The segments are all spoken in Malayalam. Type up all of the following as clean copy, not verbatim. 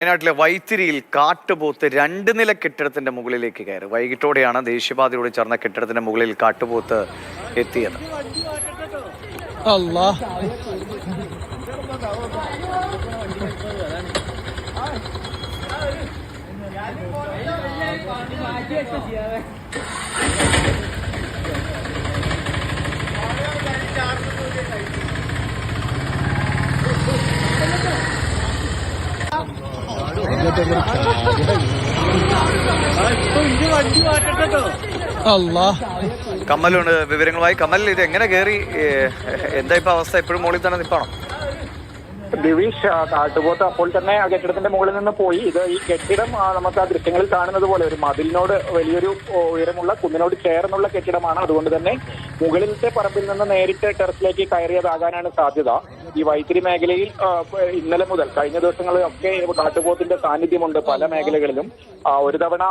വയനാട്ടിലെ വൈത്തിരിയിൽ കാട്ടുപോത്ത് 2 നില കെട്ടിടത്തിന്റെ മുകളിലേക്ക് കയറി. വൈകിട്ടോടെയാണ് ദേശീയപാതയോട് ചേർന്ന കെട്ടിടത്തിന്റെ മുകളിൽ കാട്ടുപോത്ത് എത്തിയത്. കമലുണ്ട് വിവരങ്ങളുമായി. കമൽ, ഇത് എങ്ങനെ കയറി? എന്താ ഇപ്പൊ അവസ്ഥ? എപ്പോഴും മുകളിൽ തന്നെ നിൽപ്പാണോ? ദിവിഷ്, കാട്ടുപോത്ത് അപ്പോൾ തന്നെ ആ കെട്ടിടത്തിന്റെ മുകളിൽ നിന്ന് പോയി. ഇത് ഈ കെട്ടിടം നമുക്ക് ആ ദൃശ്യങ്ങളിൽ കാണുന്നത് പോലെ ഒരു മതിലിനോട് വലിയൊരു ഉയരമുള്ള കുന്നിനോട് ചേർന്നുള്ള കെട്ടിടമാണ്. അതുകൊണ്ട് തന്നെ മുകളിലത്തെ പറമ്പിൽ നിന്ന് നേരിട്ട് ടെറസിലേക്ക് കയറിയതാകാനാണ് സാധ്യത. ഈ വൈത്തിരി മേഖലയിൽ ഇന്നലെ മുതൽ കഴിഞ്ഞ ദിവസങ്ങളിലൊക്കെ കാട്ടുപോത്തിന്റെ സാന്നിധ്യമുണ്ട് പല മേഖലകളിലും. ഒരു തവണ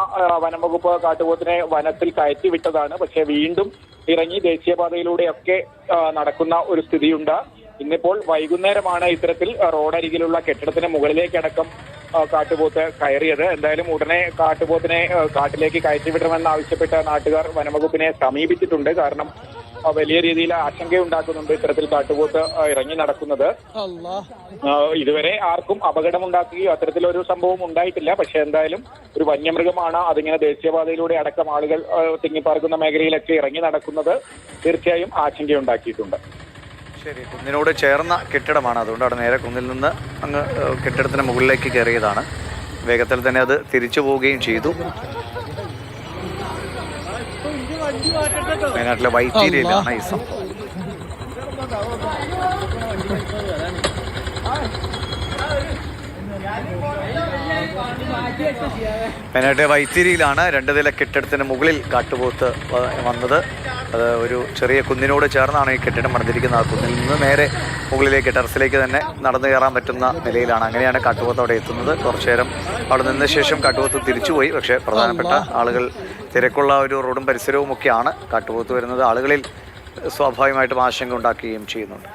വനംവകുപ്പ് കാട്ടുപോത്തിനെ വനത്തിൽ കയറ്റി വിട്ടതാണ്. പക്ഷെ വീണ്ടും ഇറങ്ങി ദേശീയപാതയിലൂടെയൊക്കെ നടക്കുന്ന ഒരു സ്ഥിതിയുണ്ട്. ഇന്നിപ്പോൾ വൈകുന്നേരമാണ് ഇത്തരത്തിൽ റോഡരികിലുള്ള കെട്ടിടത്തിന് മുകളിലേക്കടക്കം കാട്ടുപോത്ത് കയറിയത്. എന്തായാലും ഉടനെ കാട്ടുപോത്തിനെ കാട്ടിലേക്ക് കയറ്റിവിടണമെന്ന് ആവശ്യപ്പെട്ട നാട്ടുകാർ വനംവകുപ്പിനെ സമീപിച്ചിട്ടുണ്ട്. കാരണം വലിയ രീതിയിൽ ആശങ്കയുണ്ടാക്കുന്നുണ്ട് ഇത്തരത്തിൽ കാട്ടുപോത്ത് ഇറങ്ങി നടക്കുന്നത്. ഇതുവരെ ആർക്കും അപകടമുണ്ടാക്കുകയോ അത്തരത്തിലൊരു സംഭവം ഉണ്ടായിട്ടില്ല. പക്ഷെ എന്തായാലും ഒരു വന്യമൃഗമാണ്. അതിങ്ങനെ ദേശീയപാതയിലൂടെ അടക്കം ആളുകൾ തിങ്ങിപ്പാർക്കുന്ന മേഖലയിലൊക്കെ ഇറങ്ങി നടക്കുന്നത് തീർച്ചയായും ആശങ്കയുണ്ടാക്കിയിട്ടുണ്ട്. ശരി, കുന്നിനോട് ചേർന്ന കെട്ടിടമാണ്. അതുകൊണ്ട് അവിടെ നേരെ കുന്നിൽ നിന്ന് അങ്ങ് കെട്ടിടത്തിന് മുകളിലേക്ക് കയറിയതാണ്. വേഗത്തിൽ തന്നെ അത് തിരിച്ചു പോവുകയും ചെയ്തു. വയനാട്ടിലെ വൈത്തിരിയിലാണ് ഈ സംഭവം. വയനാട്ടിലെ വൈത്തിരിയിലാണ് 2 നില കെട്ടിടത്തിന് മുകളിൽ കാട്ടുപോത്ത് വന്നത്. അത് ഒരു ചെറിയ കുന്നിനോട് ചേർന്നാണ് ഈ കെട്ടിടം പണിതിരിക്കുന്നത്. ആ കുന്നിൽ നിന്ന് നേരെ മുകളിലേക്ക് ടെറസിലേക്ക് തന്നെ നടന്നു കയറാൻ പറ്റുന്ന നിലയിലാണ്. അങ്ങനെയാണ് കാട്ടുപോത്ത് അവിടെ എത്തുന്നത്. കുറച്ചു നേരം അവിടെ നിന്ന ശേഷം കാട്ടുപോത്ത് തിരിച്ചുപോയി. പക്ഷേ പ്രധാനപ്പെട്ട ആളുകൾ തിരക്കുള്ള ഒരു റോഡും പരിസരവും ഒക്കെയാണ് കാട്ടുപോത്ത് വരുന്നത്. ആളുകളിൽ സ്വാഭാവികമായിട്ടും ആശങ്ക ഉണ്ടാക്കുകയും ചെയ്യുന്നുണ്ട്.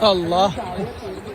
Allah